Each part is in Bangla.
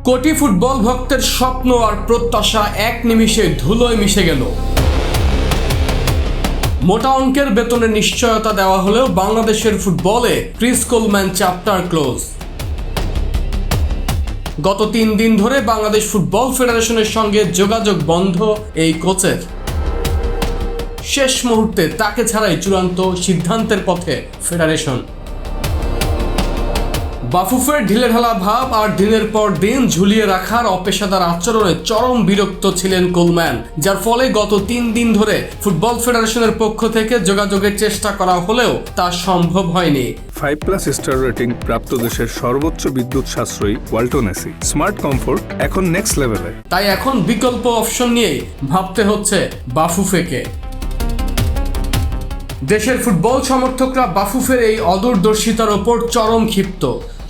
কোটি ফুটবল ভক্তের স্বপ্ন আর প্রত্যাশা এক নিমিষে ধুলোয় মিশে গেল। মোটা অঙ্কের বেতনের নিশ্চয়তা দেওয়া হলেও বাংলাদেশের ফুটবলে ক্রিস কোলম্যান চ্যাপ্টার ক্লোজ। গত 3 দিন ধরে বাংলাদেশ ফুটবল ফেডারেশনের সঙ্গে যোগাযোগ বন্ধ এই কোচের। শেষ মুহূর্তে তাকে ছাড়াই চূড়ান্ত সিদ্ধান্তের পথে ফেডারেশন। বাফুফের ঢিলেঢালা ভাব আর দিনের পর দিন ঝুলিয়ে রাখার অপেশাদার আচরণে চরম বিরক্ত ছিলেন কোলম্যান, যার ফলে গত 3 দিন ধরে ফুটবল ফেডারেশনের পক্ষ থেকে যোগাযোগের চেষ্টা করা হলেও তা সম্ভব হয়নি। 5+ স্টার রেটিং প্রাপ্ত দেশের সর্বোচ্চ বিদ্যুৎ সাশ্রয়ী ওয়ালটন এসি স্মার্ট কমফোর্ট এখন নেক্সট লেভেলে। তাই এখন বিকল্প অপশন নিয়েই ভাবতে হচ্ছে বাফুফেকে। দেশের ফুটবল সমর্থকরা বাফুফের এই অদূরদর্শিতার ওপর চরম ক্ষিপ্ত।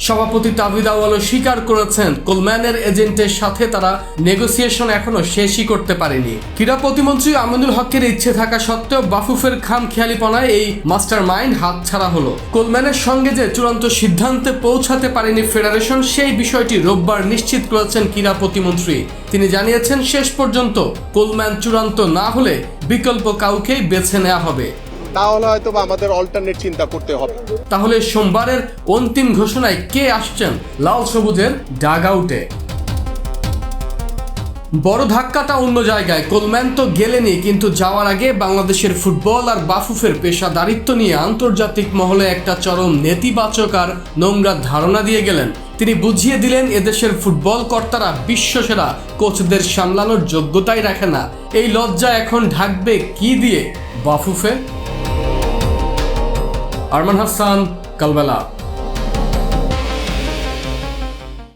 সভাপতি তাবিদ আউয়ালও স্বীকার করেছেন কোলম্যানের এজেন্টের সাথে তারা নেগোসিয়েশন এখনো শেষই করতে পারেনি। ক্রীড়া প্রতিমন্ত্রী আমিনুল হকের ইচ্ছে থাকা সত্ত্বেও বাফুফের খামখেয়ালিপনায় এই মাস্টার মাইন্ড হাতছাড়া হলো। কোলম্যানের সঙ্গে যে চূড়ান্ত সিদ্ধান্তে পৌঁছাতে পারেনি ফেডারেশন, সেই বিষয়টি রোববার নিশ্চিত করেছেন ক্রীড়া প্রতিমন্ত্রী। তিনি জানিয়েছেন, শেষ পর্যন্ত কোলম্যান চূড়ান্ত না হলে বিকল্প কাউকেই বেছে নেওয়া হবে। তাহলে হয়তো আমাদের অল্টারনেট চিন্তা করতে হবে। তাহলে সোমবারের অন্তিম ঘোষণায় কে আসছেন লাল সবুজের ডাগ আউটে? বড় ধাক্কাটা অন্য জায়গায়। কোলম্যান তো গেলেনই, কিন্তু যাওয়ার আগে বাংলাদেশের ফুটবল আর বাফুফের পেশাদারিত্ব নিয়ে আন্তর্জাতিক মহলে একটা চরম নেতিবাচক আর নোংরা ধারণা দিয়ে গেলেন। তিনি বুঝিয়ে দিলেন এদেশের ফুটবল কর্তারা বিশ্বসেরা কোচদের সামলানোর যোগ্যতাই রাখে না। এই লজ্জা এখন ঢাকবে কি দিয়ে বাফুফে? আরমান হাসান, কালবেলা।